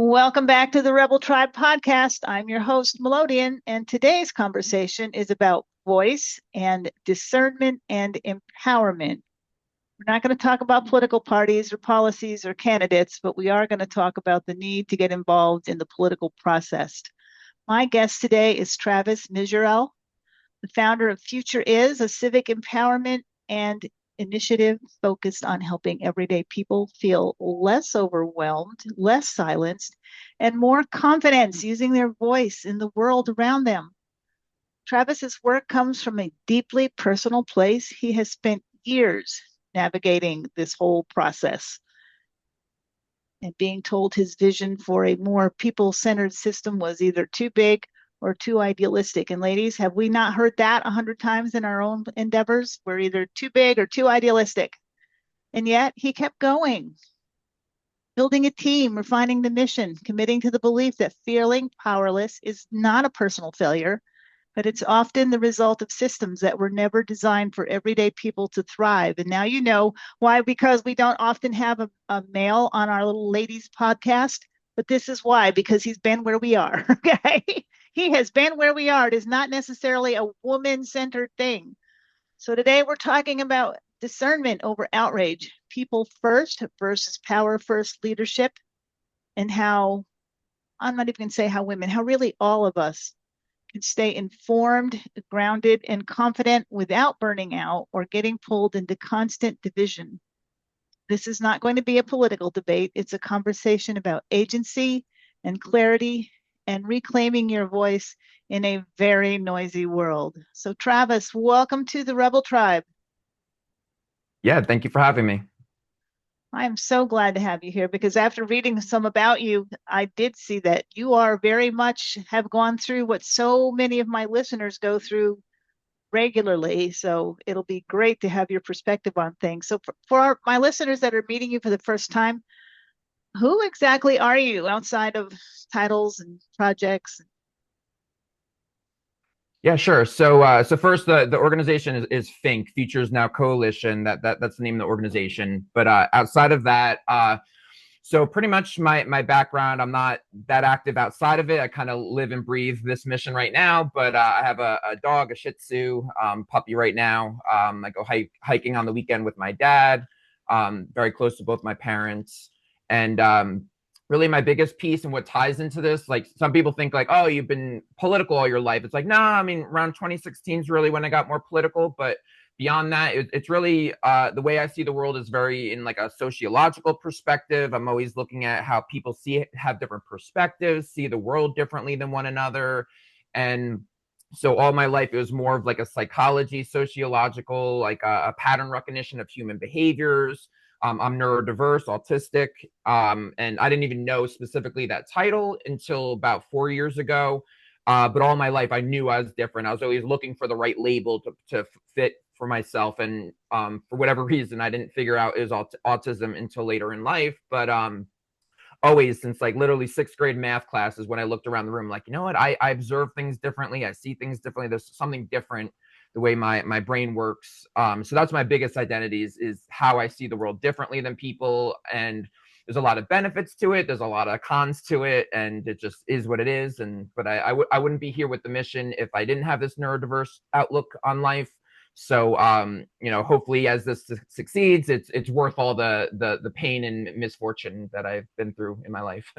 Welcome back to the Rebel Tribe podcast. I'm your host, Melodian, and today's conversation is about voice and discernment and empowerment. We're not going to talk about political parties or policies or candidates, but we are going to talk about the need to get involved in the political process. My guest today is Travis Misurell, the founder of Future Is, a civic empowerment and initiative focused on helping everyday people feel less overwhelmed, less silenced, and more confidence using their voice in the world around them. Travis's work comes from a deeply personal place. He has spent years navigating this whole process and being told his vision for a more people-centered system was either too big or too idealistic. And ladies, have we not heard that 100 times in our own endeavors? We're either too big or too idealistic. And yet he kept going, building a team, refining the mission, committing to the belief that feeling powerless is not a personal failure, but it's often the result of systems that were never designed for everyday people to thrive. And now you know why, because we don't often have a male on our little ladies podcast, but this is why, because he's been where we are, okay? He has been where we are. It is not necessarily a woman-centered thing. So today we're talking about discernment over outrage, people first versus power first leadership, and how, I'm not even going to say how women, how really all of us can stay informed, grounded, and confident without burning out or getting pulled into constant division. This is not going to be a political debate. It's a conversation about agency and clarity and reclaiming your voice in a very noisy world. So Travis, welcome to the Rebel Tribe. Yeah, thank you for having me. I am so glad to have you here because after reading some about you, I did see that you are very much have gone through what so many of my listeners go through regularly. So it'll be great to have your perspective on things. So for my listeners that are meeting you for the first time, who exactly are you outside of titles and projects? Yeah, sure. So first, the organization is FINC, Futures Now Coalition. That's the name of the organization. But outside of that, so pretty much my background, I'm not that active outside of it. I kind of live and breathe this mission right now. But I have a dog, a Shih Tzu puppy right now. I go hiking on the weekend with my dad. Very close to both my parents, and really my biggest piece and what ties into this, like some people think like, oh, you've been political all your life. It's like, nah, I mean, around 2016 is really when I got more political. But beyond that, it's really the way I see the world is very in like a sociological perspective. I'm always looking at how people have different perspectives, see the world differently than one another. And so all my life, it was more of like a psychology, sociological, like a pattern recognition of human behaviors. I'm neurodiverse, autistic, and I didn't even know specifically that title until about 4 years ago. But all my life, I knew I was different. I was always looking for the right label to fit for myself. And for whatever reason, I didn't figure out it was autism until later in life. But always since like literally sixth grade math classes, when I looked around the room, like, you know what, I observe things differently. I see things differently. There's something different the way my brain works. So that's my biggest identity is how I see the world differently than people. And there's a lot of benefits to it. There's a lot of cons to it, and it just is what it is. But I wouldn't be here with the mission if I didn't have this neurodiverse outlook on life. So hopefully as this succeeds, it's worth all the pain and misfortune that I've been through in my life.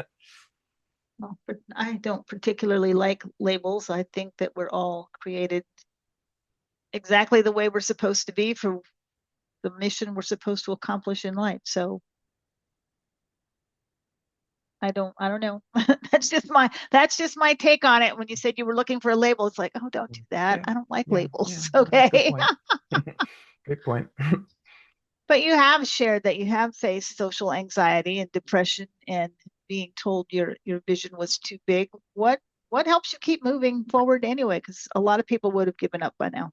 Well, I don't particularly like labels. I think that we're all created exactly the way we're supposed to be for the mission we're supposed to accomplish in life. So I don't know. That's just my take on it. When you said you were looking for a label, it's like, oh, don't do that. Yeah, I don't like yeah, labels. that's a good Okay. point. Good point. But you have shared that you have faced social anxiety and depression and being told your vision was too big. What helps you keep moving forward anyway? Because a lot of people would have given up by now.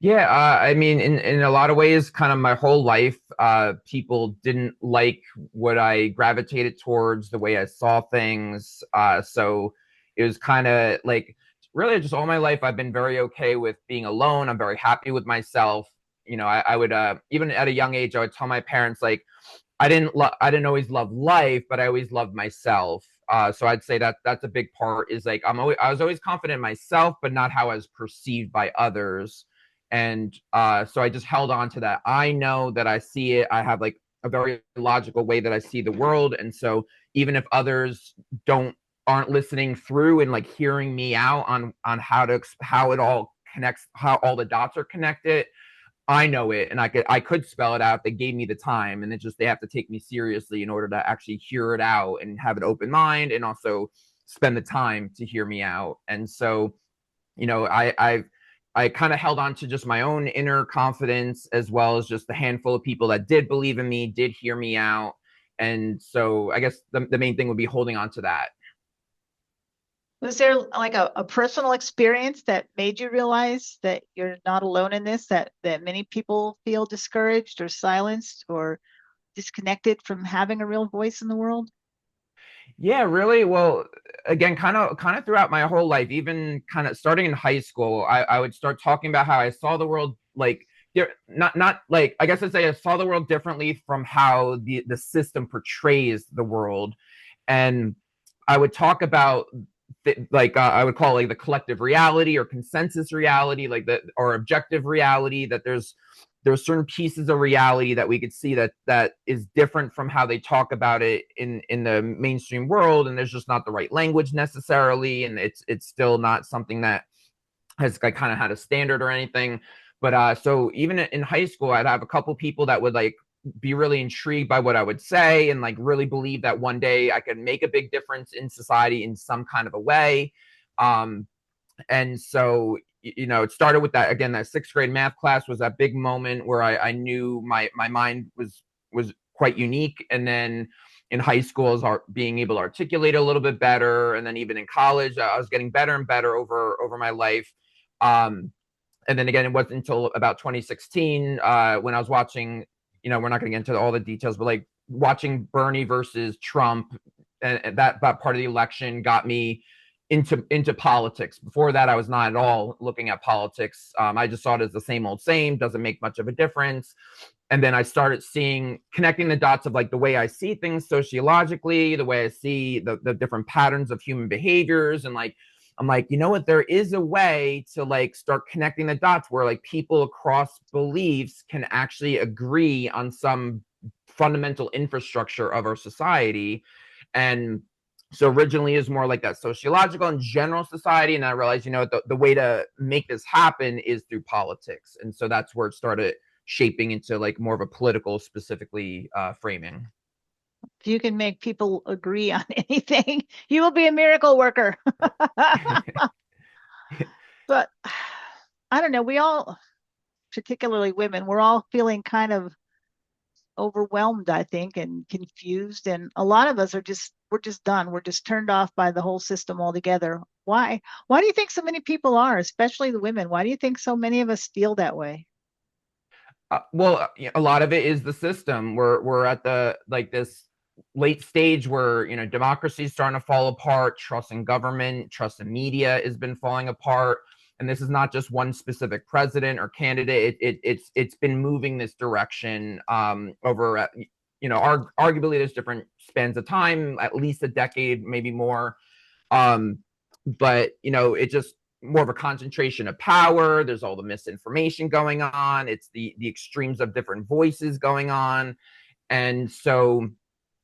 Yeah, I mean, in a lot of ways, kind of my whole life, people didn't like what I gravitated towards, the way I saw things. So it was kind of like really just all my life, I've been very okay with being alone. I'm very happy with myself. I would even at a young age, I would tell my parents like, I didn't always love life, but I always loved myself. So I'd say that that's a big part, is like I was always confident in myself, but not how I was perceived by others. And so I just held on to that. I know that I see it. I have like a very logical way that I see the world. And so even if others don't aren't listening through and like hearing me out on how it all connects, how all the dots are connected, I know it, and I could spell it out if they gave me the time, and it's just they have to take me seriously in order to actually hear it out and have an open mind, and also spend the time to hear me out. And so, I kind of held on to just my own inner confidence, as well as just the handful of people that did believe in me, did hear me out. And so I guess the main thing would be holding on to that. Was there like a personal experience that made you realize that you're not alone in this, that many people feel discouraged or silenced or disconnected from having a real voice in the world? Yeah, really. Well, again, kind of throughout my whole life, even kind of starting in high school, I would start talking about how I saw the world like not like, I guess I'd say I saw the world differently from how the system portrays the world. And I would talk about I would call it like the collective reality or consensus reality, like the or objective reality, that there's certain pieces of reality that we could see that is different from how they talk about it in the mainstream world, and there's just not the right language necessarily, and it's still not something that has like kind of had a standard or anything. But so even in high school, I'd have a couple people that would like be really intrigued by what I would say, and like really believe that one day I could make a big difference in society in some kind of a way. Um, and so, it started with that. Again, that sixth grade math class was that big moment where I knew my mind was quite unique. And then in high school, I was being able to articulate a little bit better. And then even in college, I was getting better and better over my life. And then again, it wasn't until about 2016 when I was watching, we're not going to get into all the details, but like watching Bernie versus Trump, and that part of the election got me into politics. Before that, I was not at all looking at politics. I just saw it as the same old same, doesn't make much of a difference. And then I started connecting the dots of like the way I see things sociologically, the way I see the different patterns of human behaviors. And like, I'm like, you know what, there is a way to like start connecting the dots where like people across beliefs can actually agree on some fundamental infrastructure of our society. And so originally is more like that sociological and general society. And I realized, the way to make this happen is through politics. And so that's where it started shaping into like more of a political specifically framing. If you can make people agree on anything, you will be a miracle worker. But I don't know, we all, particularly women, we're all feeling kind of overwhelmed, I think, and confused. And a lot of us we're just done. We're just turned off by the whole system altogether. Why? Why do you think so many people are, especially the women? Why do you think so many of us feel that way? Well, a lot of it is the system. We're at the like this late stage where democracy is starting to fall apart. Trust in government, trust in media has been falling apart. And this is not just one specific president or candidate. It's been moving this direction over arguably there's different spans of time, at least a decade, maybe more. But it's just more of a concentration of power. There's all the misinformation going on. It's the extremes of different voices going on. And so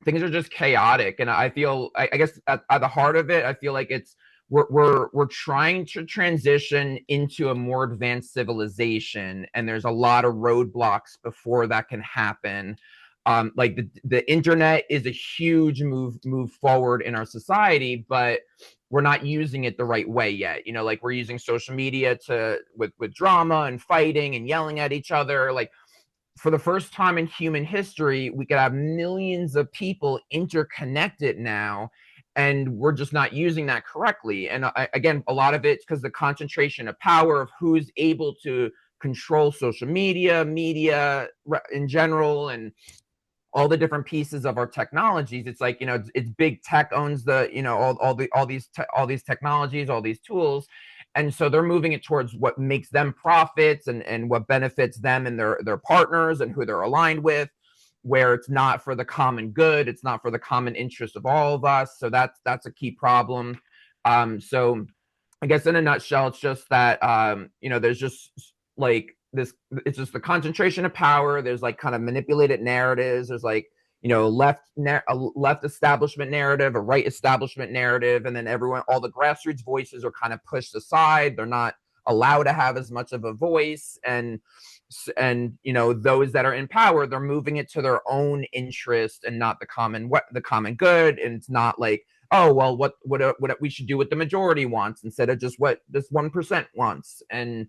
things are just chaotic. And I feel, I guess at the heart of it, I feel like we're trying to transition into a more advanced civilization, and there's a lot of roadblocks before that can happen. Like the internet is a huge move forward in our society, but we're not using it the right way yet. Like we're using social media with drama and fighting and yelling at each other. Like for the first time in human history, we could have millions of people interconnected now, and we're just not using that correctly. And again, a lot of it's because the concentration of power of who's able to control social media in general, and all the different pieces of our technologies. It's like, it's big tech owns the, all these technologies, all these tools. And so they're moving it towards what makes them profits and what benefits them and their partners and who they're aligned with. where it's not for the common good, it's not for the common interest of all of us. So that's a key problem. So I guess in a nutshell, it's just that there's just like this, it's just the concentration of power. There's like kind of manipulated narratives. There's like, a left establishment narrative, a right establishment narrative, and then all the grassroots voices are kind of pushed aside. They're not allowed to have as much of a voice, and those that are in power, they're moving it to their own interest and not the common good. And it's not like, oh well, what we should do what the majority wants instead of just what this 1% wants. And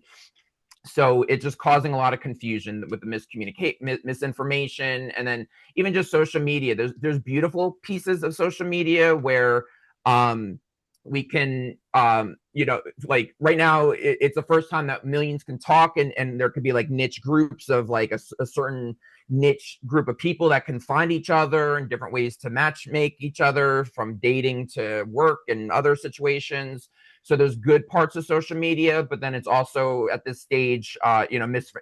so it's just causing a lot of confusion with the misinformation. And then even just social media, there's beautiful pieces of social media where we can like right now it's the first time that millions can talk, and there could be like niche groups of like a certain niche group of people that can find each other and different ways to match make each other, from dating to work and other situations. So there's good parts of social media, but then it's also at this stage,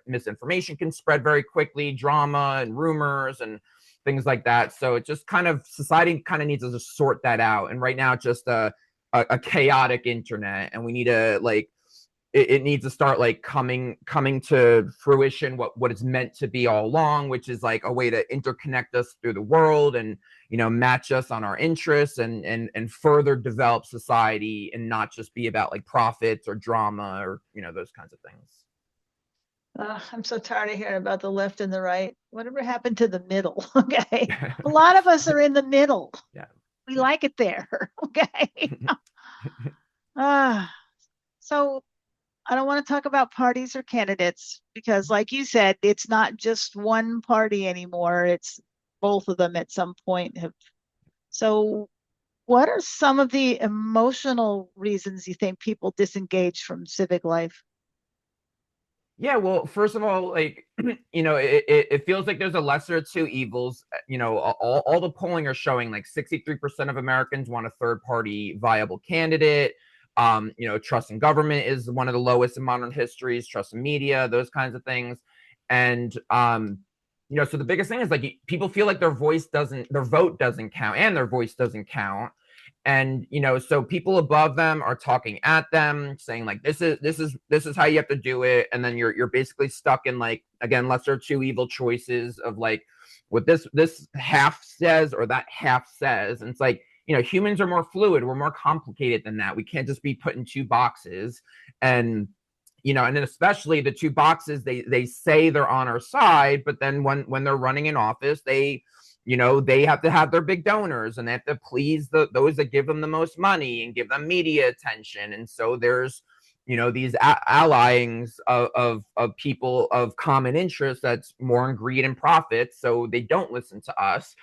misinformation can spread very quickly, drama and rumors and things like that. So it just society kind of needs to just sort that out. And right now it's just a chaotic internet, and we need to it needs to start like coming to fruition what it's meant to be all along, which is like a way to interconnect us through the world and match us on our interests and further develop society, and not just be about like profits or drama or those kinds of things. I'm so tired of hearing about the left and the right. Whatever happened to the middle? Okay, a lot of us are in the middle. Yeah, we like it there. Okay. So I don't want to talk about parties or candidates because, like you said, it's not just one party anymore. It's both of them at some point have. So, what are some of the emotional reasons you think people disengage from civic life? Yeah, well, first of all, like, it feels like there's a lesser of two evils. All the polling are showing like 63% of Americans want a third party viable candidate. Trust in government is one of the lowest in modern histories, trust in media, those kinds of things. And, so the biggest thing is like people feel like their vote doesn't count, and their voice doesn't count. And so people above them are talking at them, saying like this is how you have to do it, and then you're basically stuck in like, again, lesser of two evil choices of like what this half says or that half says. And it's like, humans are more fluid, we're more complicated than that. We can't just be put in two boxes. And and then especially the two boxes, they say they're on our side, but then when they're running in office, they have to have their big donors, and they have to please those that give them the most money and give them media attention. And so there's, these allyings of people of common interest that's more in greed and profit. So they don't listen to us.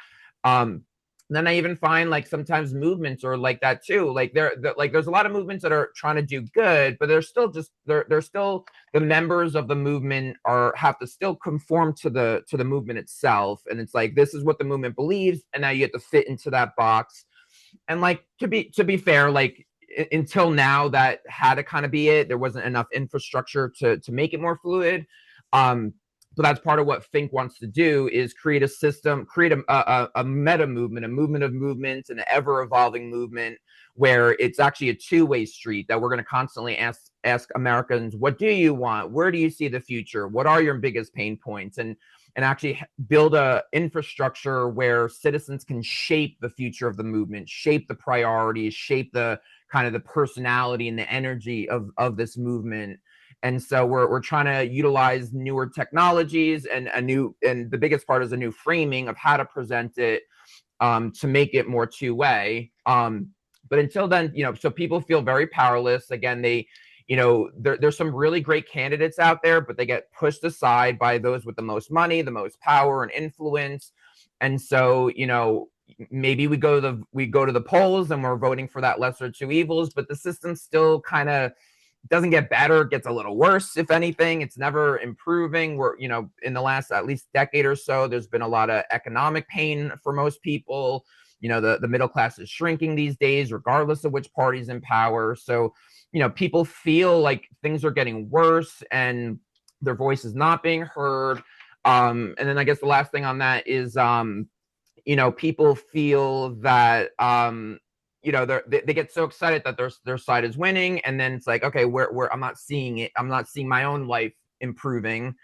Then I even find like sometimes movements are like that too. Like there's a lot of movements that are trying to do good, but they're still the members of the movement have to still conform to the movement itself. And it's like, this is what the movement believes, and now you have to fit into that box. And like, to be fair, like until now that had to kind of be it. There wasn't enough infrastructure to make it more fluid. So that's part of what Fink wants to do, is create a system, create a meta movement, a movement of movements, an ever evolving movement where it's actually a two-way street, that we're going to constantly ask Americans, what do you want? Where do you see the future? What are your biggest pain points? And actually build a infrastructure where citizens can shape the future of the movement, shape the priorities, shape the kind of the personality and the energy of this movement. And so we're trying to utilize newer technologies and the biggest part is a new framing of how to present it, to make it more two-way. But until then, so people feel very powerless. Again, there's some really great candidates out there, but they get pushed aside by those with the most money, the most power and influence. And so, maybe we go to the polls and we're voting for that lesser of two evils, but the system still kind of doesn't get better, it gets a little worse. If anything, it's never improving. We're, in the last at least decade or so, there's been a lot of economic pain for most people. The middle class is shrinking these days, regardless of which party's in power. So, people feel like things are getting worse and their voice is not being heard. And then I guess the last thing on that is, people feel that, they get so excited that their side is winning, and then it's like, okay, where I'm not seeing it. I'm not seeing my own life improving,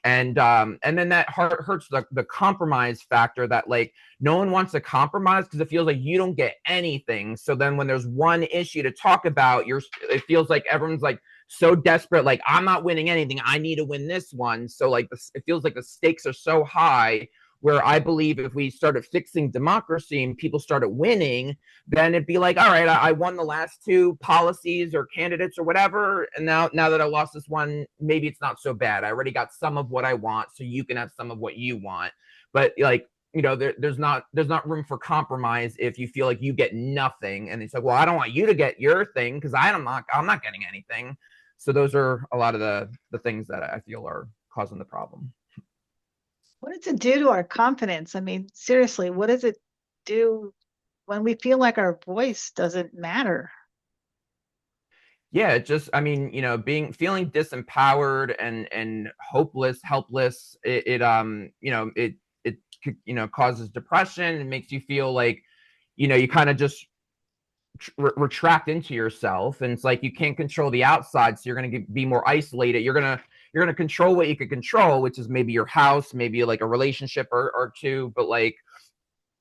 and then that hurts the compromise factor, that like no one wants to compromise because it feels like you don't get anything. So then when there's one issue to talk about, it feels like everyone's like so desperate, like I'm not winning anything, I need to win this one. So like it feels like the stakes are so high, where I believe if we started fixing democracy and people started winning, then it'd be like, all right, I won the last two policies or candidates or whatever, and now that I lost this one, maybe it's not so bad. I already got some of what I want, so you can have some of what you want. But like, there's not room for compromise if you feel like you get nothing, and it's like, well, I don't want you to get your thing because I'm not getting anything. So those are a lot of the things that I feel are causing the problem. What does it do to our confidence? I mean, seriously, what does it do when we feel like our voice doesn't matter? Yeah, it just, I mean, feeling disempowered and hopeless, helpless, it causes depression and makes you feel like, you kind of just retract into yourself, and it's like you can't control the outside, so you're going to be more isolated. You're going to control what you could control, which is maybe your house, maybe like a relationship or two, but like,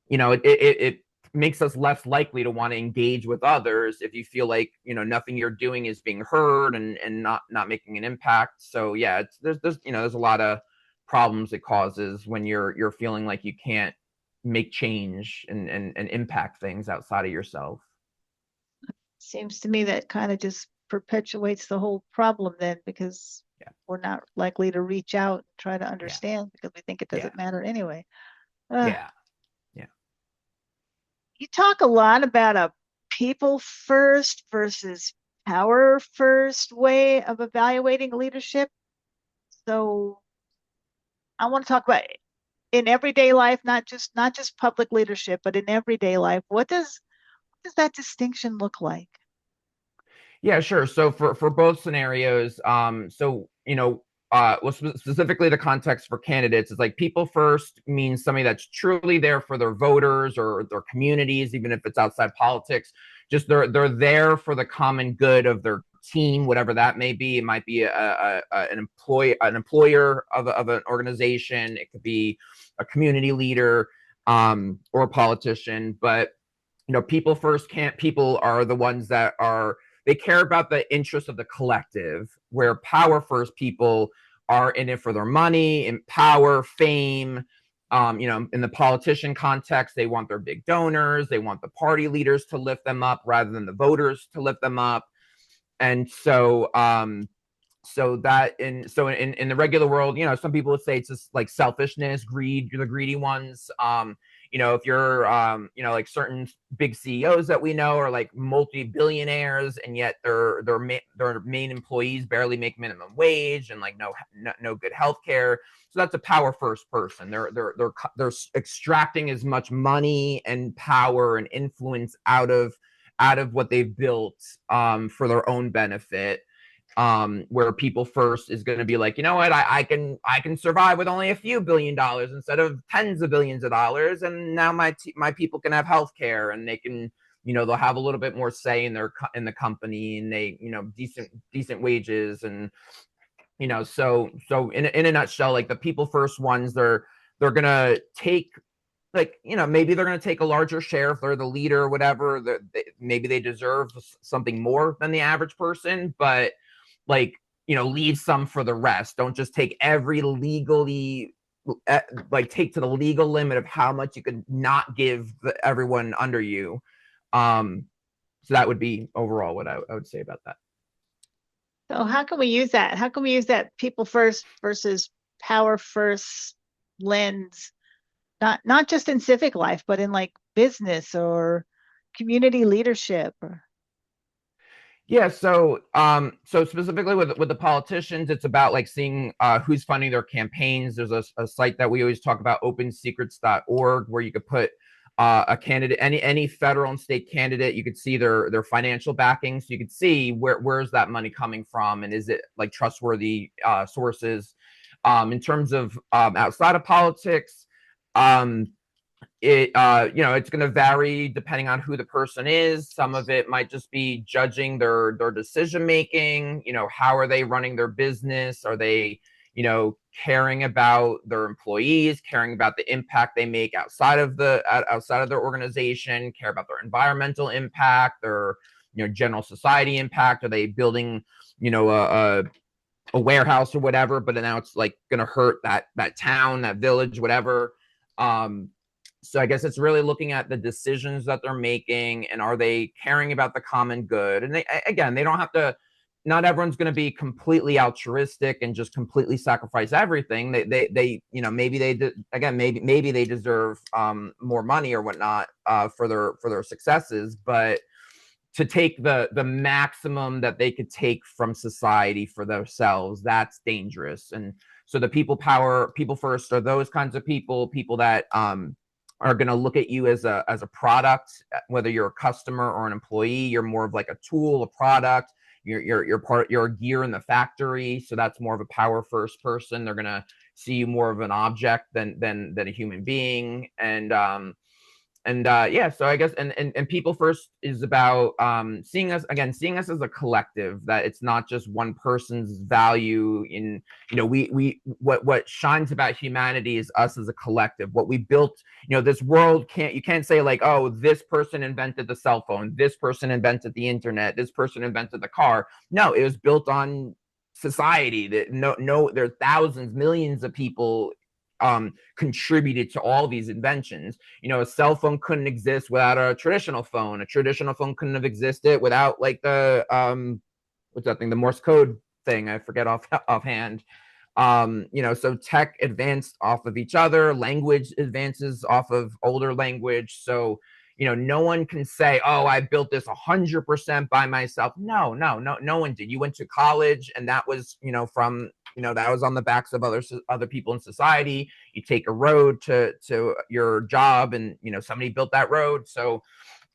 it makes us less likely to want to engage with others if you feel like, nothing you're doing is being heard and not making an impact. So yeah, there's a lot of problems it causes when you're feeling like you can't make change and impact things outside of yourself. Seems to me that kind of just perpetuates the whole problem then, because Yeah. we're not likely to reach out and try to Yeah. understand because we think it Yeah. doesn't matter anyway. Yeah. Yeah. You talk a lot about a people first versus power first way of evaluating leadership. So I want to talk about in everyday life, not just public leadership, but in everyday life. What does that distinction look like? Yeah, sure. So for both scenarios, well, specifically the context for candidates is like people first means somebody that's truly there for their voters or their communities, even if it's outside politics. Just they're there for the common good of their team, whatever that may be. It might be an employer of an organization. It could be a community leader, or a politician. But people first can't. People are the ones that are, they care about the interests of the collective, where power first people are in it for their money and power, fame. In the politician context, they want their big donors, they want the party leaders to lift them up rather than the voters to lift them up. And in the regular world, some people would say it's just like selfishness, greed, you're the greedy ones. If you're, like certain big CEOs that we know are like multi-billionaires, and yet their main employees barely make minimum wage and like no good health care. So that's a power first person. They're extracting as much money and power and influence out of what they've built, for their own benefit. Where people first is going to be like, you know what, I can survive with only a few $1 billion instead of tens of billions of dollars, and now my people can have health care, and they can, they'll have a little bit more say in the company, and they, decent wages, and so in a nutshell, like the people first ones, they're gonna take, like, maybe they're going to take a larger share if they're the leader or whatever. Maybe they deserve something more than the average person, but like, leave some for the rest. Don't just take every legally, like take to the legal limit of how much you could not give everyone under you. So that would be overall what I would say about that. So how can we use that? How can we use that people first versus power first lens, not just in civic life, but in like business or community leadership? Yeah, so specifically with the politicians, it's about like seeing who's funding their campaigns. There's a site that we always talk about, opensecrets.org, where you could put a candidate, any federal and state candidate, you could see their financial backing, so you could see where's that money coming from, and is it like trustworthy sources. In terms of outside of politics, um, it's going to vary depending on who the person is. Some of it might just be judging their decision making. How are they running their business? Are they caring about their employees, caring about the impact they make outside of their organization, care about their environmental impact, their general society impact? Are they building a warehouse or whatever, but now it's like going to hurt that town, that village, whatever. So I guess it's really looking at the decisions that they're making, and are they caring about the common good? And they don't have to. Not everyone's going to be completely altruistic and just completely sacrifice everything. Maybe maybe they deserve more money or whatnot for their successes, but to take the maximum that they could take from society for themselves, that's dangerous. And so the people first are those kinds of people that are going to look at you as a product, whether you're a customer or an employee. You're more of like a tool, a product. You're a gear in the factory. So that's more of a power first person. They're going to see you more of an object than a human being. So I guess and people first is about seeing us as a collective, that it's not just one person's value. In we what shines about humanity is us as a collective. What we built, this world you can't say like, oh, this person invented the cell phone, this person invented the internet, this person invented the car. No, it was built on society. That there are thousands, millions of people contributed to all these inventions. A cell phone couldn't exist without a traditional phone. A traditional phone couldn't have existed without like the what's that thing, the Morse code thing, I forget offhand. So tech advanced off of each other, language advances off of older language. So no one can say, oh, I built this 100% by myself. No one did. You went to college, and that was from that was on the backs of other people in society. You take a road to your job, and somebody built that road. So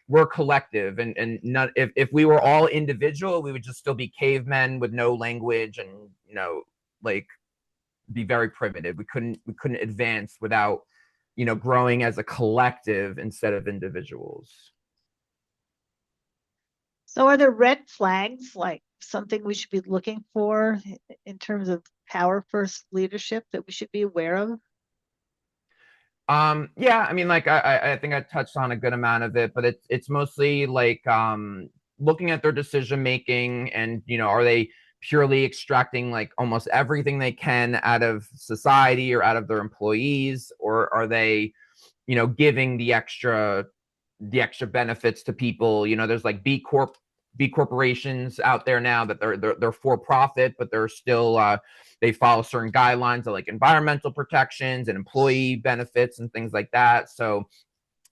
we're collective, and not, if we were all individual, we would just still be cavemen with no language, and like be very primitive. We couldn't advance without growing as a collective instead of individuals. So are there red flags, like something we should be looking for in terms of power first leadership that we should be aware of? Yeah, I mean, like I think I touched on a good amount of it, but it's mostly like looking at their decision making, and are they purely extracting like almost everything they can out of society or out of their employees, or are they giving the extra benefits to people? There's like B corporations out there now that they're for profit, but they're still they follow certain guidelines of like environmental protections and employee benefits and things like that. So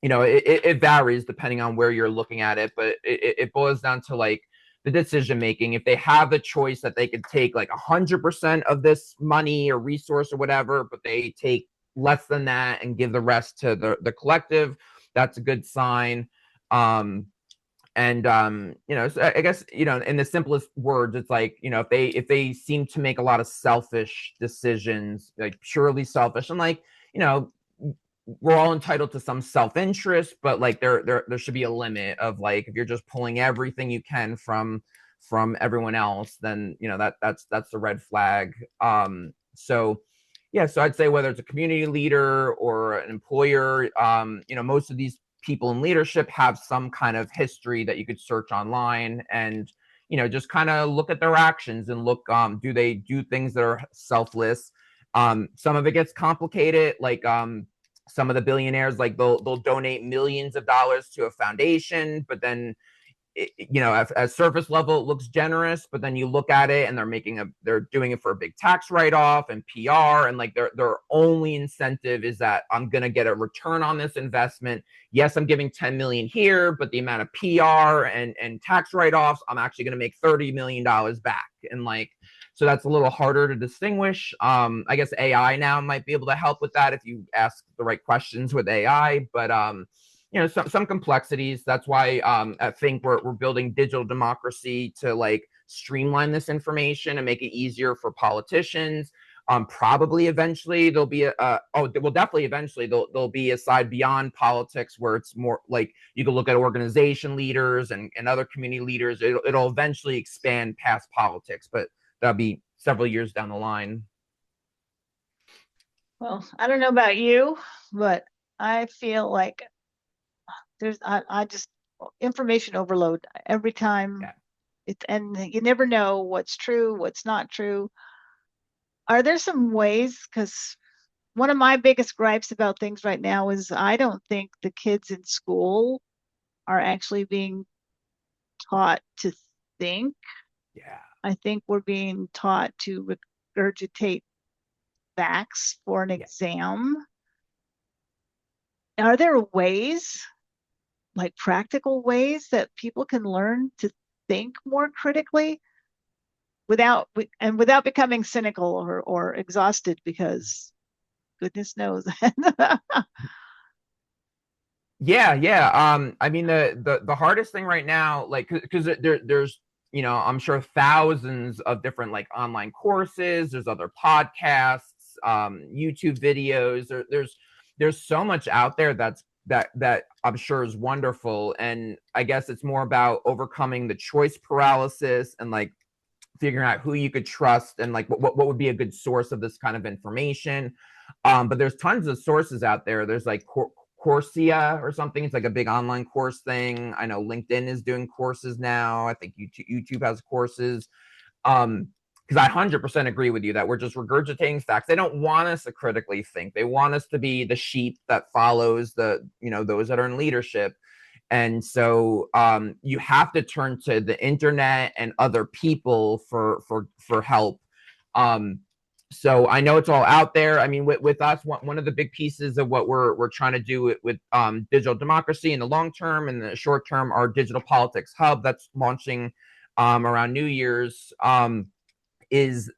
it varies depending on where you're looking at it, but it boils down to like the decision making. If they have the choice that they could take like 100% of this money or resource or whatever, but they take less than that and give the rest to the collective, that's a good sign. So I guess in the simplest words, it's like if they seem to make a lot of selfish decisions, like purely selfish, and like we're all entitled to some self-interest, but like there should be a limit of like, if you're just pulling everything you can from everyone else, then that's the red flag. So I'd say whether it's a community leader or an employer, most of these people in leadership have some kind of history that you could search online, and just kind of look at their actions and look, do they do things that are selfless? Some of it gets complicated, like some of the billionaires, like they'll donate millions of dollars to a foundation, but then at surface level it looks generous, but then you look at it and they're doing it for a big tax write-off and PR, and like their only incentive is that I'm gonna get a return on this investment. Yes, I'm giving 10 million here, but the amount of PR and tax write-offs, I'm actually gonna make $30 million back. And like, so that's a little harder to distinguish. I guess AI now might be able to help with that if you ask the right questions with AI, but some complexities. That's why I think we're building digital democracy to like streamline this information and make it easier for politicians. Probably eventually there'll be definitely eventually there'll be a side beyond politics where it's more like you can look at organization leaders and other community leaders. It'll eventually expand past politics, but that'll be several years down the line. Well, I don't know about you, but I feel like I just information overload every time. Yeah. And you never know what's true, what's not true. Are there some ways? Because one of my biggest gripes about things right now is I don't think the kids in school are actually being taught to think. Yeah. I think we're being taught to regurgitate facts for an Yeah. exam. Are there ways, like practical ways, that people can learn to think more critically without becoming cynical or exhausted because goodness knows. Yeah. I mean, the hardest thing right now, like, because there's, I'm sure thousands of different like online courses. There's other podcasts, YouTube videos. There's so much out there that I'm sure is wonderful. And I guess it's more about overcoming the choice paralysis and like figuring out who you could trust and like what would be a good source of this kind of information. But there's tons of sources out there. There's like Coursera or something. It's like a big online course thing. I know LinkedIn is doing courses now. I think YouTube has courses. Because I 100% agree with you that we're just regurgitating facts. They don't want us to critically think. They want us to be the sheep that follows those that are in leadership. And so you have to turn to the internet and other people for help. So I know it's all out there. I mean, with us, one of the big pieces of what we're trying to do with digital democracy in the long term and the short term, our digital politics hub that's launching around New Year's is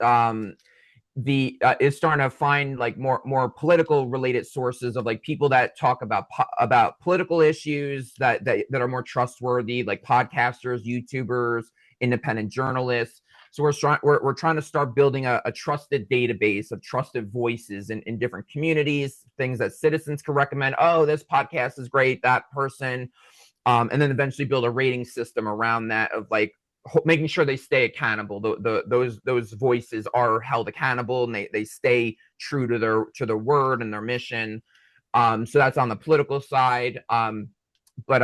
is starting to find like more political related sources of like people that talk about political issues that are more trustworthy, like podcasters, YouTubers, independent journalists. So we're trying to start building a trusted database of trusted voices in different communities, things that citizens can recommend. Oh, this podcast is great, that person. And then eventually build a rating system around that of like making sure they stay accountable. Those voices are held accountable and they stay true to their word and their mission. So that's on the political side. But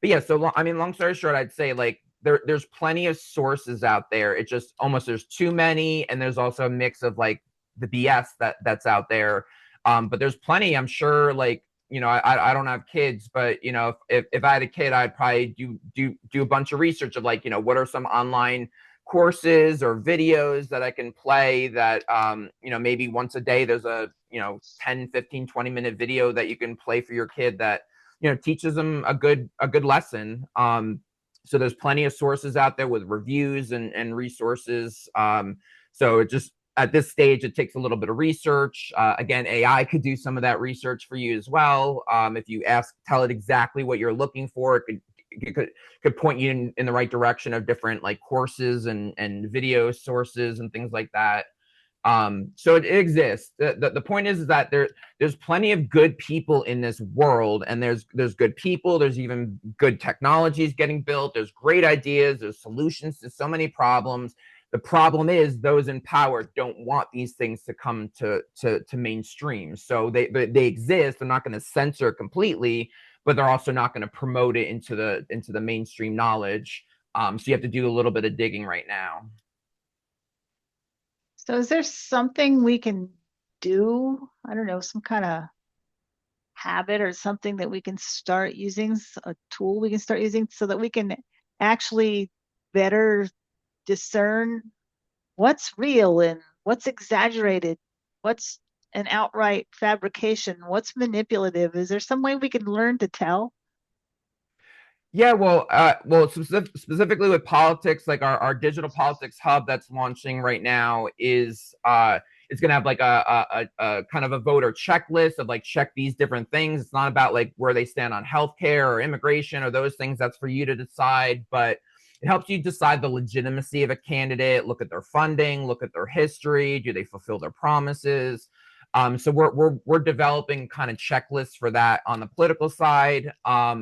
yeah, so I mean, long story short, I'd say like there's plenty of sources out there. It just almost there's too many, and there's also a mix of like the BS that's out there. But there's plenty, I'm sure, like I don't have kids, but if I had a kid, I'd probably do a bunch of research of like what are some online courses or videos that I can play that maybe once a day there's a 10, 15, 20-minute video that you can play for your kid that teaches them a good lesson. So there's plenty of sources out there with reviews and resources. So it just at this stage, it takes a little bit of research. Again, AI could do some of that research for you as well. If you tell it exactly what you're looking for, it could point you in the right direction of different like courses and video sources and things like that. So it exists. The point is that there's plenty of good people in this world, and there's good people. There's even good technologies getting built. There's great ideas. There's solutions to so many problems. The problem is those in power don't want these things to come to mainstream. So they exist. They're not going to censor it completely, but they're also not going to promote it into the mainstream knowledge. So you have to do a little bit of digging right now. So is there something we can do? I don't know, some kind of habit or something that we can start using, a tool we can start using so that we can actually better discern what's real and what's exaggerated, what's an outright fabrication, what's manipulative. Is there some way we can learn to tell? Yeah, well, specifically with politics, like our digital politics hub that's launching right now is it's gonna have like a kind of a voter checklist of like check these different things. It's not about like where they stand on healthcare or immigration or those things. That's for you to decide, but it helps you decide the legitimacy of a candidate, look at their funding, look at their history, do they fulfill their promises. So we're developing kind of checklists for that on the political side. A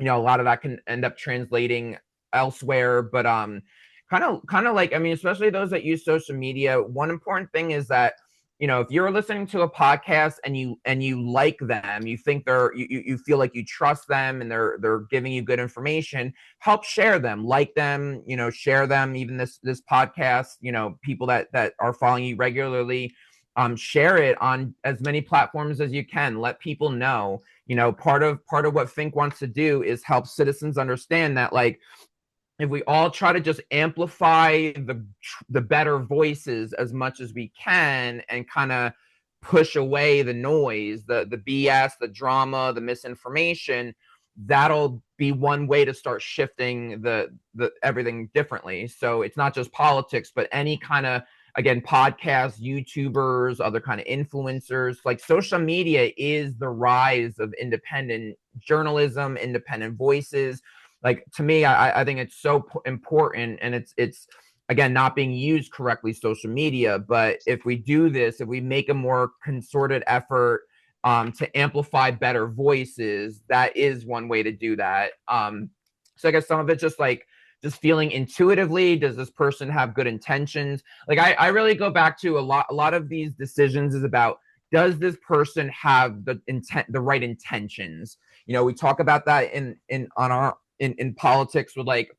lot of that can end up translating elsewhere, but kind of like, I mean, especially those that use social media, one important thing is that, if you're listening to a podcast and you like them, you think you feel like you trust them and they're giving you good information, help share them, like them, share them, even this podcast, people that are following you regularly, share it on as many platforms as you can. Let people know. Part of what Fink wants to do is help citizens understand that, like, if we all try to just amplify the better voices as much as we can and kind of push away the noise, the BS, the drama, the misinformation, that'll be one way to start shifting the everything differently. So it's not just politics, but any kind of, again, podcasts, YouTubers, other kind of influencers. Like, social media is the rise of independent journalism, independent voices. Like, to me, I think it's so important, and it's again not being used correctly, social media. But if we do this, if we make a more concerted effort to amplify better voices, that is one way to do that. So I guess some of it just feeling intuitively, does this person have good intentions? Like, I really go back to a lot of these decisions is about, does this person have the right intentions? We talk about that in politics with, like,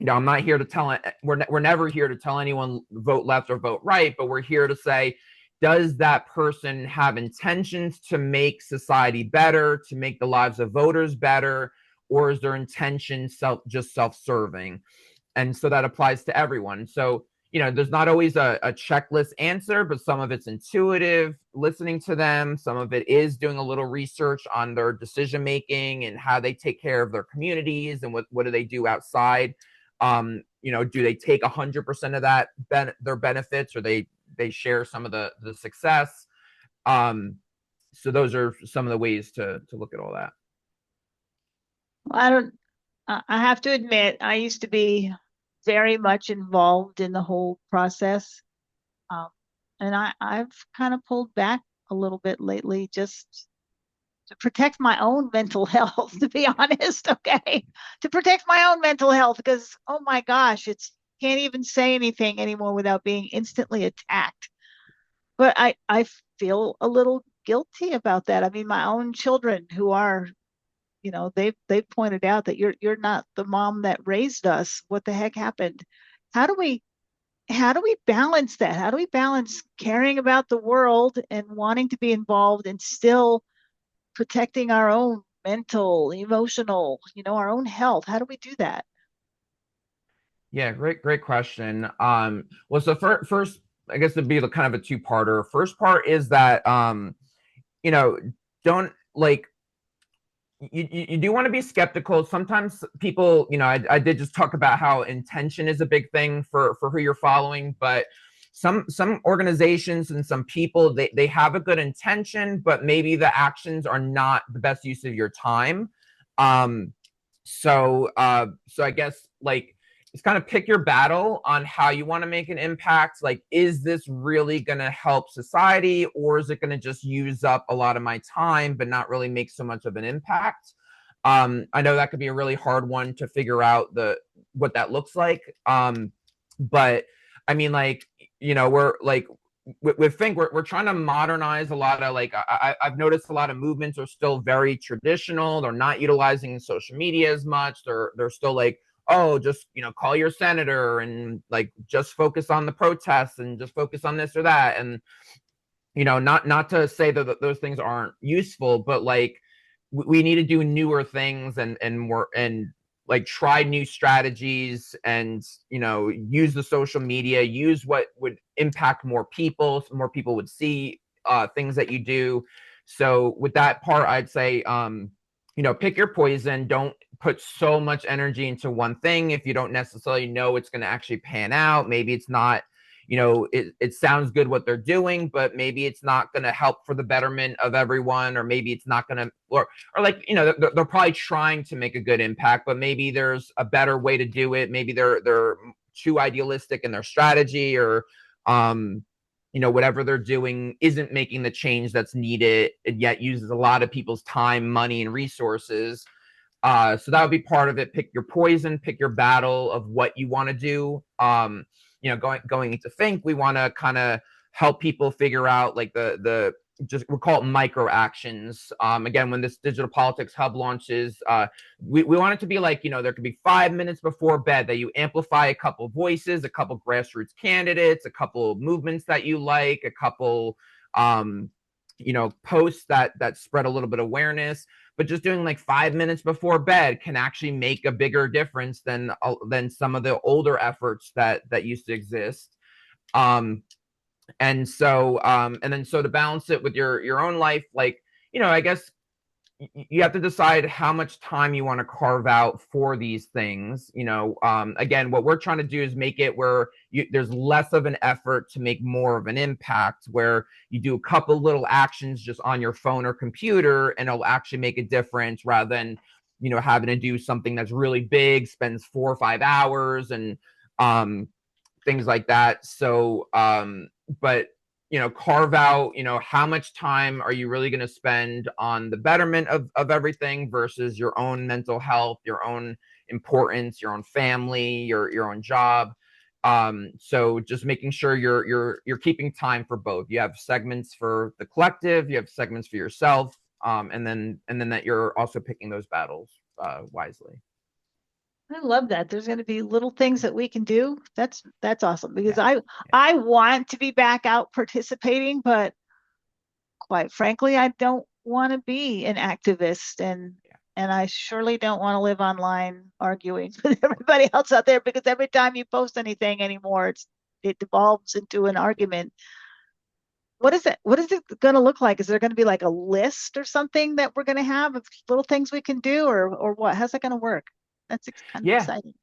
I'm not here to tell we're never here to tell anyone vote left or vote right, but we're here to say, does that person have intentions to make society better, to make the lives of voters better, or is their intention just self-serving? And so that applies to everyone. So, there's not always a checklist answer, but some of it's intuitive, listening to them. Some of it is doing a little research on their decision making and how they take care of their communities and what do they do outside. Do they take 100% of that their benefits, or they share some of the success? So those are some of the ways to look at all that. Well, I have to admit, I used to be very much involved in the whole process. And I've kind of pulled back a little bit lately, just to protect my own mental health, to be honest. Okay. To protect my own mental health, because, oh my gosh, can't even say anything anymore without being instantly attacked. But I feel a little guilty about that. I mean, my own children, who are, they've pointed out that you're not the mom that raised us. What the heck happened? How do we balance that? How do we balance caring about the world and wanting to be involved and still protecting our own mental, emotional, our own health? How do we do that? Yeah, great question. Well, so first, I guess it'd be kind of a two-parter. First part is that, don't, like, you do want to be skeptical. Sometimes people, I did just talk about how intention is a big thing for who you're following, but some organizations and some people, they have a good intention, but maybe the actions are not the best use of your time. So I guess, like, just kind of pick your battle on how you want to make an impact. Like, is this really going to help society, or is it going to just use up a lot of my time but not really make so much of an impact? I know that could be a really hard one to figure out what that looks like. But I mean, like, we're like, with Fink, we're trying to modernize a lot of, like, I've noticed a lot of movements are still very traditional. They're not utilizing social media as much. They're still like, oh, just, call your senator and, like, just focus on the protests and just focus on this or that. And, not to say that those things aren't useful, but, like, we need to do newer things and more, and, like, try new strategies and, use the social media, use what would impact more people. So more people would see things that you do. So with that part, I'd say, pick your poison. Don't put so much energy into one thing if you don't necessarily know it's going to actually pan out. Maybe it's not, it sounds good what they're doing, but maybe it's not going to help for the betterment of everyone, or maybe it's not going to, or like, they're probably trying to make a good impact, but maybe there's a better way to do it. Maybe they're too idealistic in their strategy, or whatever they're doing isn't making the change that's needed, and yet uses a lot of people's time, money, and resources. So that would be part of it. Pick your poison, pick your battle of what you want to do. Going into Think, we want to kind of help people figure out like the just, we'll call it micro actions. Again, when this digital politics hub launches, we want it to be like, there could be 5 minutes before bed that you amplify a couple voices, a couple grassroots candidates, a couple movements that you like, a couple posts that spread a little bit of awareness. But just doing like 5 minutes before bed can actually make a bigger difference than some of the older efforts that used to exist. And so to balance it with your own life, like, I guess you have to decide how much time you want to carve out for these things. Again, what we're trying to do is make it where there's less of an effort to make more of an impact, where you do a couple little actions just on your phone or computer, and it'll actually make a difference, rather than, having to do something that's really big, spends 4 or 5 hours, and things like that. So, but carve out, how much time are you really going to spend on the betterment of everything versus your own mental health, your own importance, your own family, your own job. So just making sure you're keeping time for both. You have segments for the collective, you have segments for yourself, and then that you're also picking those battles wisely. I love that. There's going to be little things that we can do. That's awesome, because I want to be back out participating, but quite frankly, I don't want to be an activist, and I surely don't want to live online arguing with everybody else out there, because every time you post anything anymore, it devolves into an argument. What is it going to look like? Is there going to be like a list or something that we're going to have of little things we can do, or what? How's that going to work? That's kind of exciting.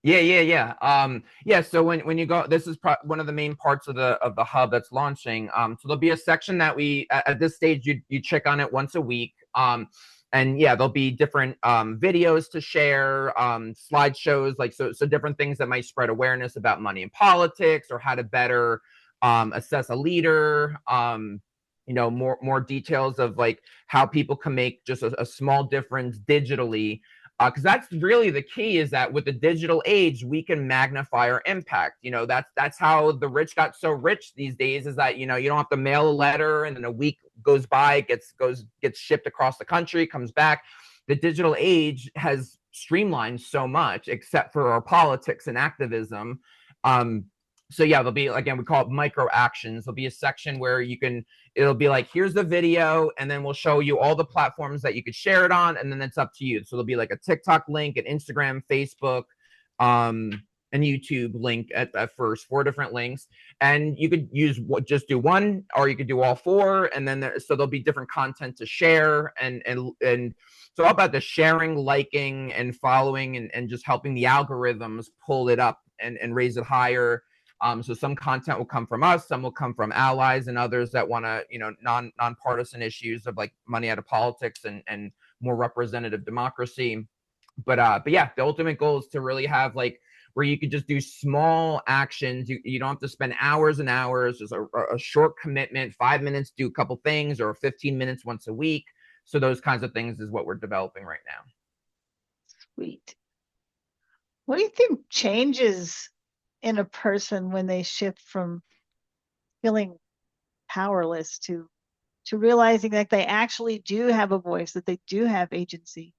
Yeah. So when you go, this is one of the main parts of the hub that's launching. So there'll be a section that we, at this stage, you check on it once a week. And there'll be different videos to share, slideshows, like so different things that might spread awareness about money in politics, or how to better assess a leader. More details of like how people can make just a small difference digitally. Because that's really the key, is that with the digital age, we can magnify our impact. That's how the rich got so rich these days, is that, you don't have to mail a letter and then a week goes by, it gets shipped across the country, comes back. The digital age has streamlined so much, except for our politics and activism. So there'll be, again, we call it micro actions. There'll be a section where it'll be like, here's the video, and then we'll show you all the platforms that you could share it on, and then it's up to you. So there'll be like a TikTok link, an Instagram, Facebook, and YouTube link at first, 4 different links. And you could just do one, or you could do all 4. And then so there'll be different content to share, and so all about the sharing, liking, and following, and just helping the algorithms pull it up and raise it higher. So some content will come from us, some will come from allies, and others that want to, nonpartisan issues of like money out of politics and more representative democracy. But the ultimate goal is to really have like, where you could just do small actions. You don't have to spend hours and hours. Just a short commitment, 5 minutes, do a couple things, or 15 minutes once a week. So those kinds of things is what we're developing right now. Sweet. What do you think changes in a person when they shift from feeling powerless to realizing that they actually do have a voice, that they do have agency?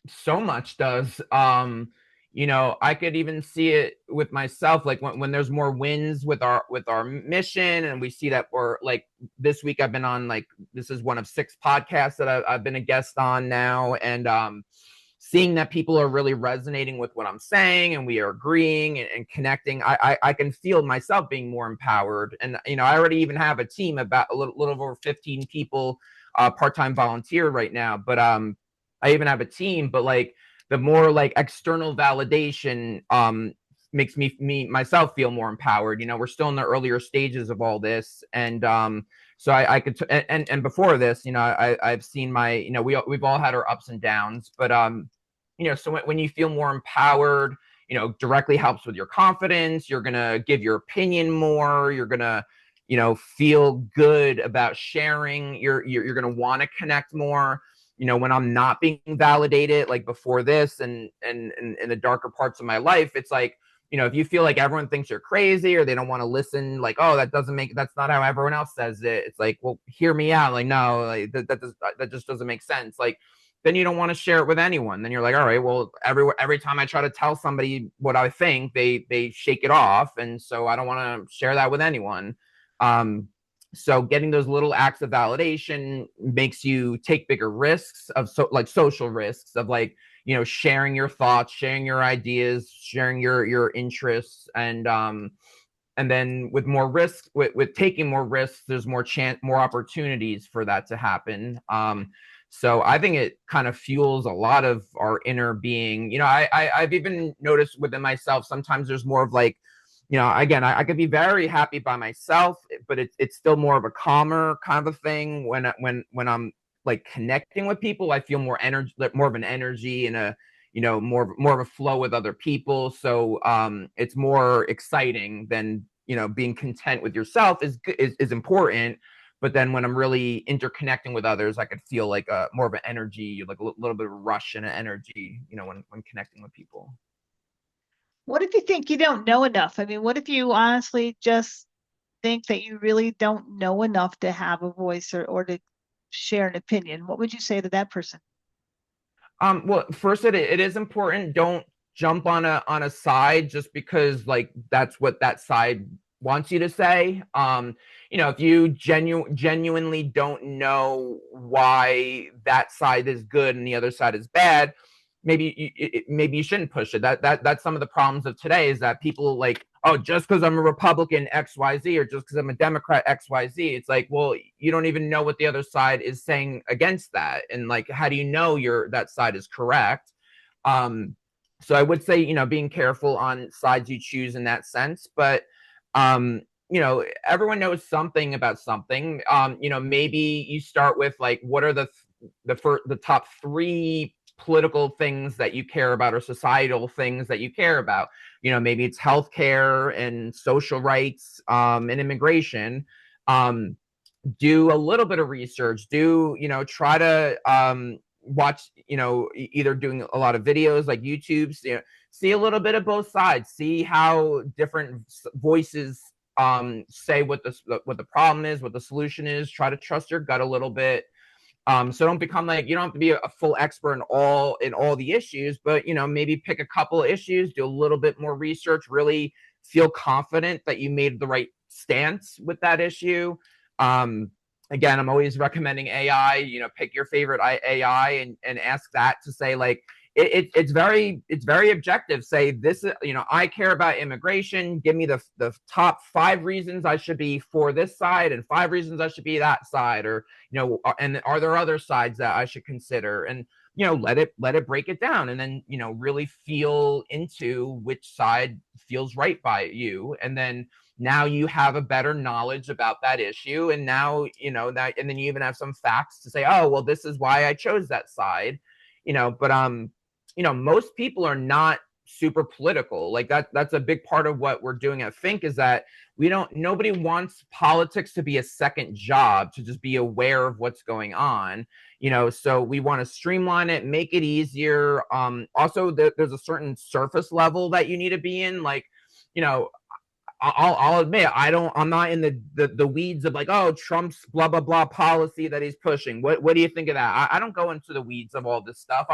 So much does. I could even see it with myself, like when there's more wins with our mission, and we see that we're like, this week I've been on, like, this is one of 6 podcasts that I've been a guest on now, and seeing that people are really resonating with what I'm saying, and we are agreeing and connecting, I can feel myself being more empowered. And I already even have a team, about a little over 15 people, part-time volunteer right now, but I even have a team. But like, the more like external validation makes me myself feel more empowered. We're still in the earlier stages of all this, and so I could and before this, I've seen we've all had our ups and downs, but so when you feel more empowered, directly helps with your confidence. You're gonna give your opinion more. You're gonna feel good about sharing. You're gonna want to connect more. When I'm not being validated, like before this and in the darker parts of my life, it's like, if you feel like everyone thinks you're crazy or they don't want to listen, like, oh, that's not how everyone else says it. It's like, well, hear me out. Like, no, like that just doesn't make sense. Like, then you don't want to share it with anyone. Then you're like, all right, well, every time I try to tell somebody what I think, they shake it off. And so I don't want to share that with anyone. So getting those little acts of validation makes you take bigger risks of like social risks of like, sharing your thoughts, sharing your ideas, sharing your interests. And then with more risks, with taking more risks, there's more opportunities for that to happen. So I think it kind of fuels a lot of our inner being. I've even noticed within myself, sometimes there's more of like, again, I could be very happy by myself, but it's still more of a calmer kind of a thing. When I'm like connecting with people, I feel more energy, more of an energy and a, more of a flow with other people. So it's more exciting than, being content with yourself is important. But then when I'm really interconnecting with others, I could feel like more of an energy, like a little bit of a rush and an energy, when connecting with people. What if you think you don't know enough? I mean, what if you honestly just think that you really don't know enough to have a voice or to share an opinion? What would you say to that person? Well, first, it is important. Don't jump on a side just because like that's what that side wants you to say. If you genuinely don't know why that side is good and the other side is bad, maybe you shouldn't push it. That's some of the problems of today is that people like, oh, just because I'm a Republican XYZ or just because I'm a Democrat XYZ, it's like, well, you don't even know what the other side is saying against that, and like, how do you know that side is correct? So I would say, being careful on sides you choose in that sense, but everyone knows something about something. Maybe you start with like, what are the top three political things that you care about or societal things that you care about? Maybe it's healthcare and social rights, and immigration. Do a little bit of research. Try to watch, either doing a lot of videos like YouTube, see a little bit of both sides, see how different voices say what the problem is, what the solution is. Try to trust your gut a little bit. So don't become like, you don't have to be a full expert in all the issues, but maybe pick a couple of issues, do a little bit more research, really feel confident that you made the right stance with that issue. Again, I'm always recommending AI. Pick your favorite AI and ask that to say like, it's very objective. Say this, I care about immigration. Give me the top 5 reasons I should be for this side and 5 reasons I should be that side, or and are there other sides that I should consider? And let it break it down, and then really feel into which side feels right by you, and then now you have a better knowledge about that issue, and now that, and then you even have some facts to say, oh well, this is why I chose that side. But most people are not super political. Like that's a big part of what we're doing at Think, is that nobody wants politics to be a second job, to just be aware of what's going on. So we want to streamline it, make it easier. Also, there's a certain surface level that you need to be in. Like, I'll admit, I'm not in the weeds of like, oh, Trump's blah blah blah policy that he's pushing. What do you think of that? I don't go into the weeds of all this stuff.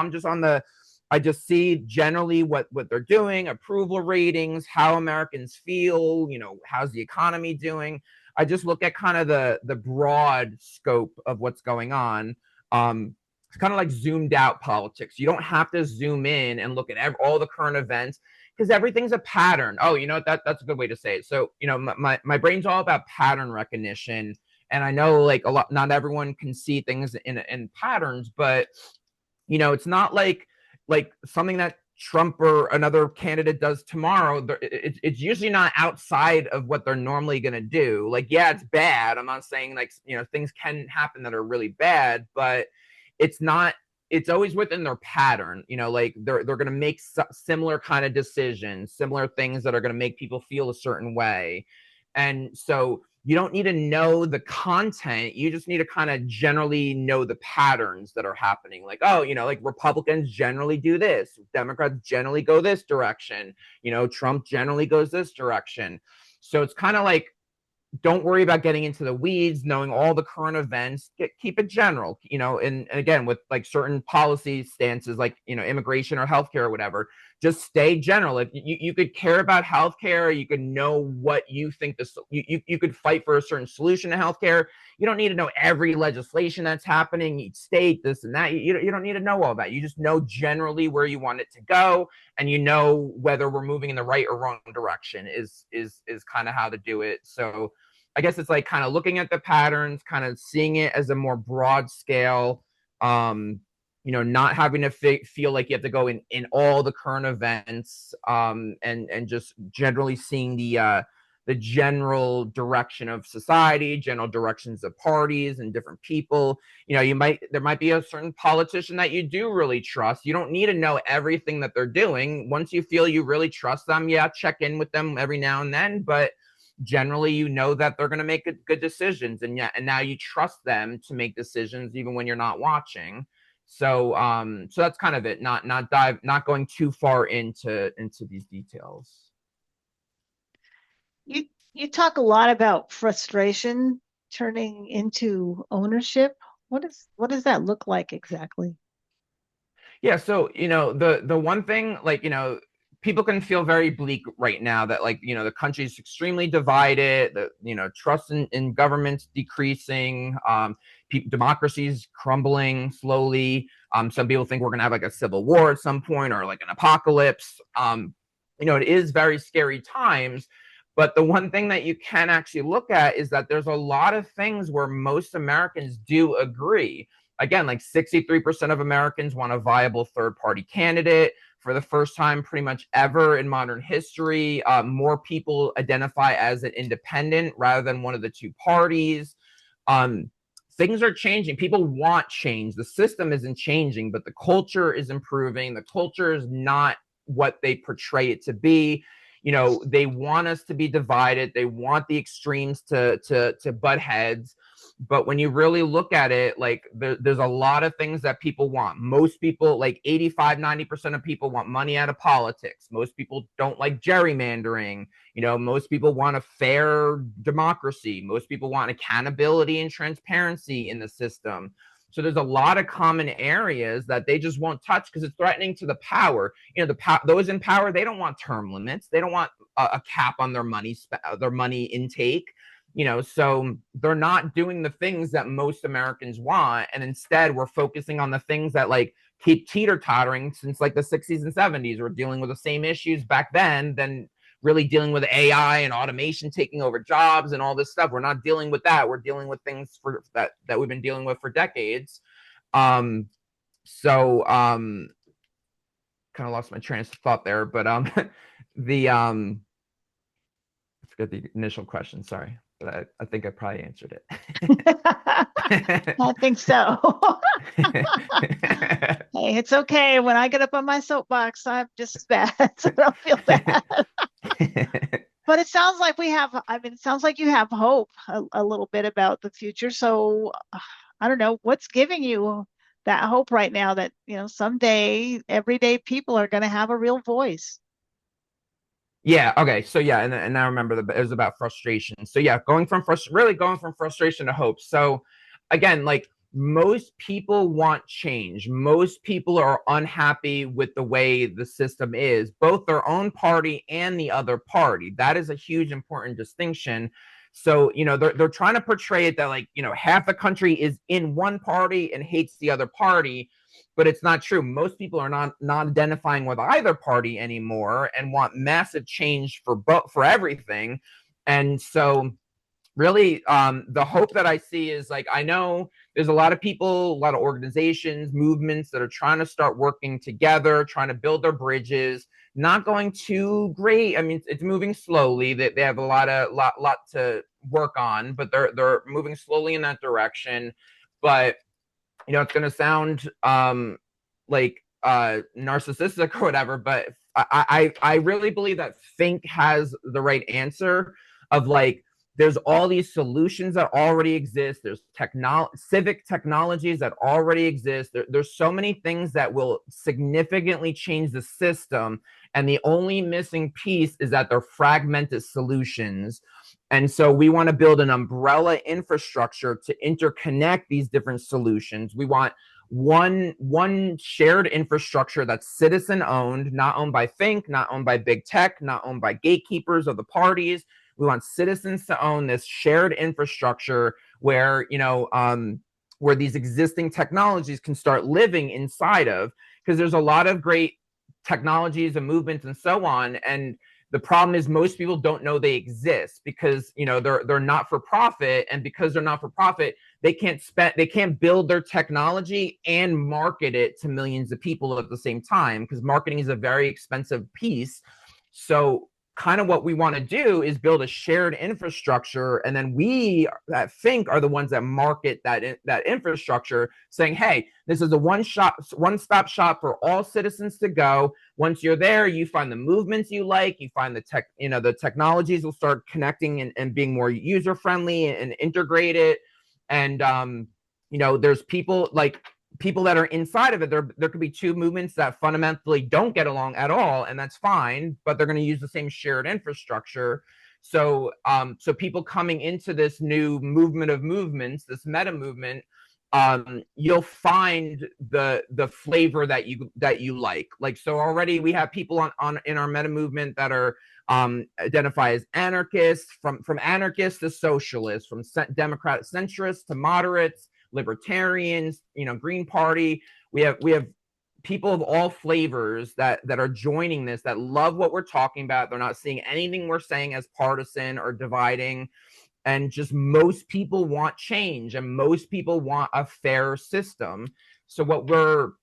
I just see generally what they're doing, approval ratings, how Americans feel, how's the economy doing. I just look at kind of the broad scope of what's going on. It's kind of like zoomed out politics. You don't have to zoom in and look at all the current events, because everything's a pattern. Oh, that's a good way to say it. So, my brain's all about pattern recognition. And I know like not everyone can see things in patterns, but it's not like something that Trump or another candidate does tomorrow, it's usually not outside of what they're normally going to do. Like, yeah, it's bad. I'm not saying like, things can happen that are really bad, but it's not, it's always within their pattern. Like they're going to make similar kind of decisions, similar things that are going to make people feel a certain way. And so you don't need to know the content. You just need to kind of generally know the patterns that are happening. Like, oh, like Republicans generally do this. Democrats generally go this direction. Trump generally goes this direction. So it's kind of like, don't worry about getting into the weeds, knowing all the current events. Keep it general, and again, with like certain policy stances, like, immigration or healthcare or whatever, just stay general. If you could care about healthcare, you could know what you think you could fight for a certain solution to healthcare. You don't need to know every legislation that's happening, each state, this and that. You don't need to know all that. You just know generally where you want it to go, and whether we're moving in the right or wrong direction is kind of how to do it. So I guess it's like kind of looking at the patterns, kind of seeing it as a more broad scale, not having to feel like you have to go in all the current events, and just generally seeing the general direction of society, general directions of parties and different people. There might be a certain politician that you do really trust. You don't need to know everything that they're doing. Once you feel you really trust them, yeah, check in with them every now and then, but generally that they're going to make good decisions, and now you trust them to make decisions even when you're not watching. So that's kind of it. Not going too far into these details. You talk a lot about frustration turning into ownership. What does that look like exactly? Yeah, so the one thing, like, people can feel very bleak right now that, like, the country is extremely divided, that trust in government's decreasing, democracy's crumbling slowly. Some people think we're gonna have like a civil war at some point, or like an apocalypse. It is very scary times. But the one thing that you can actually look at is that there's a lot of things where most Americans do agree. Again, like 63% of Americans want a viable third-party candidate. For the first time pretty much ever in modern history, more people identify as an independent rather than one of the two parties. Things are changing. People want change. The system isn't changing, but the culture is improving. The culture is not what they portray it to be. They want us to be divided. They want the extremes to butt heads. But when you really look at it, like there's a lot of things that people want. Most people, like 85-90% of people, want money out of politics. Most people don't like gerrymandering. Most people want a fair democracy. Most people want accountability and transparency in the system. So there's a lot of common areas that they just won't touch because it's threatening to the power. Those in power, they don't want term limits. They don't want a cap on their money intake. So they're not doing the things that most Americans want. And instead, we're focusing on the things that like keep teeter-tottering since like the 60s and 70s. We're dealing with the same issues back then really dealing with AI and automation taking over jobs and all this stuff. We're not dealing with that. We're dealing with things that we've been dealing with for decades. Kind of lost my train of thought there, but I forget the initial question. Sorry. But I think I probably answered it. I think so. Hey, it's okay. When I get up on my soapbox, I'm just as bad, so don't feel bad. But it sounds like it sounds like you have hope a little bit about the future. So I don't know, what's giving you that hope right now that, someday everyday people are going to have a real voice? Yeah. Okay. So yeah, and I remember it was about frustration. So yeah, going from frustration to hope. So again, like most people want change. Most people are unhappy with the way the system is, both their own party and the other party. That is a huge important distinction. So, they're trying to portray it that like, half the country is in one party and hates the other party, but it's not true. Most people are not identifying with either party anymore and want massive change for everything. And so really, the hope that I see is like, I know there's a lot of people, a lot of organizations, movements that are trying to start working together, trying to build their bridges. Not going too great. I mean, it's moving slowly. They have a lot to work on, but they're moving slowly in that direction. But it's going to sound like narcissistic or whatever, but I really believe that Fink has the right answer of like, there's all these solutions that already exist. There's civic technologies that already exist. There's so many things that will significantly change the system. And the only missing piece is that they're fragmented solutions. And so we want to build an umbrella infrastructure to interconnect these different solutions. We want one shared infrastructure that's citizen owned, not owned by Fink, not owned by big tech, not owned by gatekeepers of the parties. We want citizens to own this shared infrastructure where, where these existing technologies can start living inside of, because there's a lot of great technologies and movements and so on. And the problem is most people don't know they exist because, they're not for profit. And because they're not for profit, they can't build their technology and market it to millions of people at the same time, because marketing is a very expensive piece. So kind of what we want to do is build a shared infrastructure, and then we at Fink are the ones that market that infrastructure, saying, hey, this is a one-stop shop for all citizens to go. Once you're there, you find the movements you like, you find the technologies will start connecting and being more user-friendly and integrated. And there's people that are inside of it. There could be two movements that fundamentally don't get along at all, and that's fine, but they're going to use the same shared infrastructure. So people coming into this new movement of movements, this meta movement, you'll find the flavor that you like. So already we have people on in our meta movement that are identify as anarchists, from anarchists to socialists, from Democratic centrists to moderates, libertarians, Green Party. We have people of all flavors that are joining this, that love what we're talking about. They're not seeing anything we're saying as partisan or dividing. And just most people want change, and most people want a fair system. So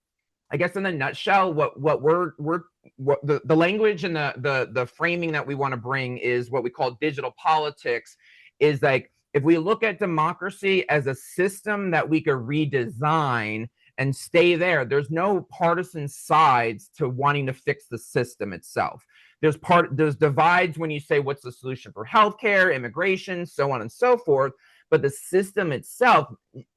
I guess in a nutshell, what the language and the framing that we want to bring is what we call digital politics. Is like, if we look at democracy as a system that we could redesign and stay there, there's no partisan sides to wanting to fix the system itself. There's divides when you say what's the solution for healthcare, immigration, so on and so forth. But the system itself,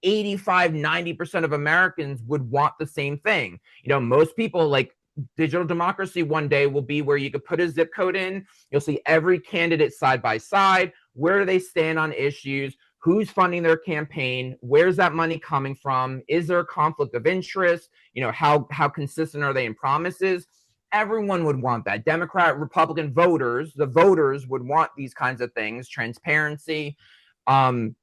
85-90% of Americans would want the same thing. Most people, like, digital democracy one day will be where you could put a zip code in. You'll see every candidate side by side. Where do they stand on issues? Who's funding their campaign? Where's that money coming from? Is there a conflict of interest? How consistent are they in promises? Everyone would want that. Democrat, Republican voters, the voters would want these kinds of things, transparency. And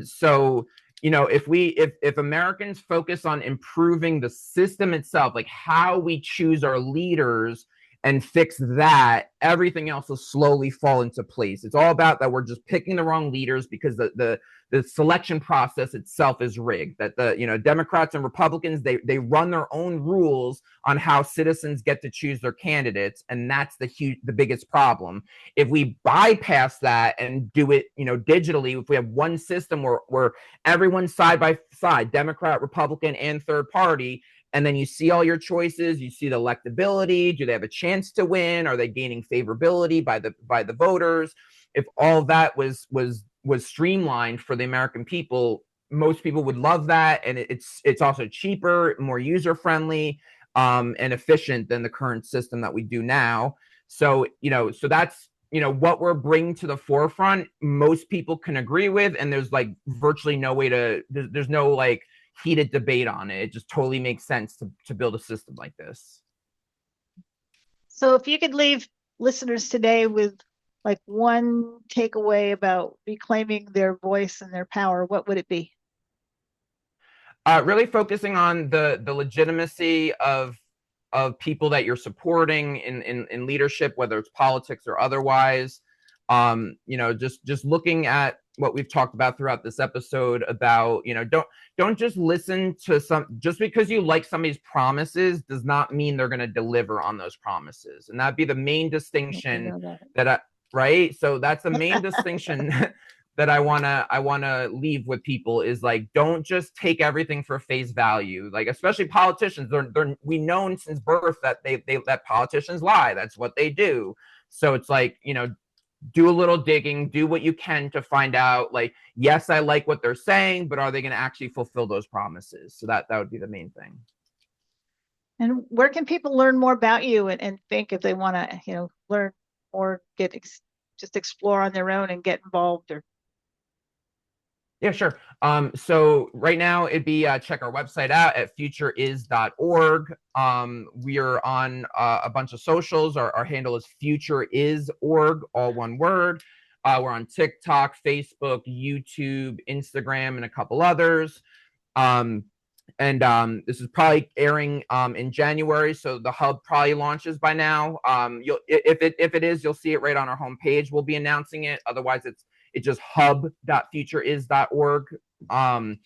so, if Americans focus on improving the system itself, like how we choose our leaders, and fix that, everything else will slowly fall into place. It's all about that we're just picking the wrong leaders because the selection process itself is rigged. That the Democrats and Republicans, they run their own rules on how citizens get to choose their candidates, and that's the biggest problem. If we bypass that and do it digitally, if we have one system where everyone's side by side, Democrat, Republican, and third party, and then you see all your choices, you see the electability, do they have a chance to win? Are they gaining favorability by the voters? If all that was streamlined for the American people, most people would love that. And it's also cheaper, more user-friendly, and efficient than the current system that we do now. So, so that's, what we're bringing to the forefront, most people can agree with, and there's like virtually no way there's no like heated debate on it. It just totally makes sense to build a system like this. So if you could leave listeners today with like one takeaway about reclaiming their voice and their power, what would it be? Really focusing on the legitimacy of people that you're supporting in leadership, whether it's politics or otherwise. Just looking at what we've talked about throughout this episode about, don't just listen to just because you like somebody's promises does not mean they're going to deliver on those promises. And that'd be the main distinction right? So that's the main distinction that I wanna leave with people is like, don't just take everything for face value. Like, especially politicians, we known since birth that that politicians lie. That's what they do. So it's like, do a little digging, do what you can to find out, like, yes, I like what they're saying, but are they going to actually fulfill those promises? So that would be the main thing. And where can people learn more about you and think if they want to, learn or just explore on their own and get involved? Or yeah, sure. So right now it'd be check our website out at futureis.org. We are on a bunch of socials. Our handle is futureis.org, all one word. We're on TikTok, Facebook, YouTube, Instagram, and a couple others. This is probably airing in January, so the hub probably launches by now. If it is, you'll see it right on our homepage. We'll be announcing it. Otherwise, it's just hub.futureis.org. And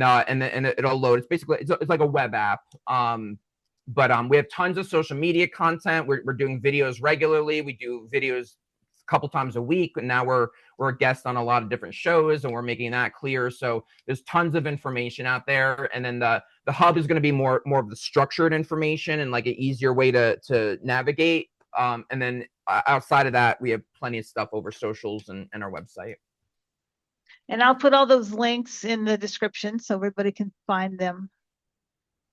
then it'll load. It's basically it's like a web app. But we have tons of social media content. We're doing videos regularly. We do videos a couple times a week, and now we're a guest on a lot of different shows, and we're making that clear. So there's tons of information out there. And then the hub is going to be more of the structured information and like an easier way to navigate. And then outside of that, we have plenty of stuff over socials and our website. And I'll put all those links in the description so everybody can find them.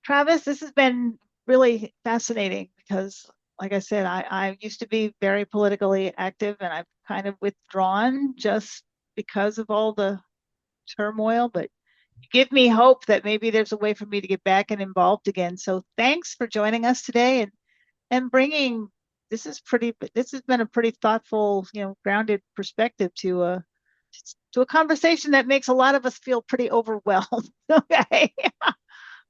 Travis, this has been really fascinating because, like I said, I used to be very politically active, and I've kind of withdrawn just because of all the turmoil, but you give me hope that maybe there's a way for me to get back and involved again. So thanks for joining us today and bringing this has been a pretty thoughtful, grounded perspective to a conversation that makes a lot of us feel pretty overwhelmed. Okay.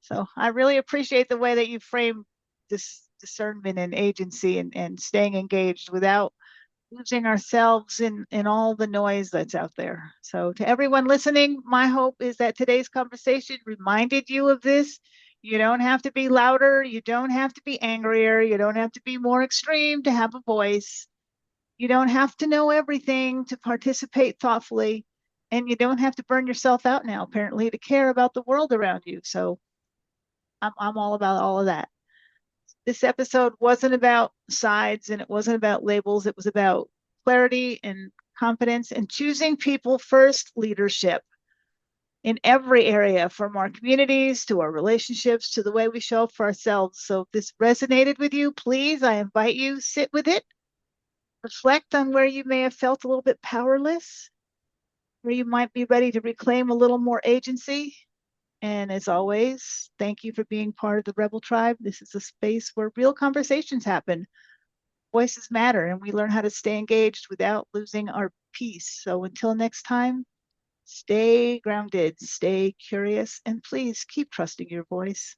So I really appreciate the way that you frame this discernment and agency and staying engaged without losing ourselves in all the noise that's out there. So to everyone listening, my hope is that today's conversation reminded you of this. You don't have to be louder. You don't have to be angrier. You don't have to be more extreme to have a voice. You don't have to know everything to participate thoughtfully. And you don't have to burn yourself out now, apparently, to care about the world around you. So I'm all about all of that. This episode wasn't about sides and it wasn't about labels. It was about clarity and confidence and choosing people first leadership in every area, from our communities to our relationships to the way we show up for ourselves. So if this resonated with you, please, I invite you, sit with it, reflect on where you may have felt a little bit powerless, where you might be ready to reclaim a little more agency. And as always, thank you for being part of the Rebel Tribe. This is a space where real conversations happen. Voices matter, and we learn how to stay engaged without losing our peace. So until next time, stay grounded, stay curious, and please keep trusting your voice.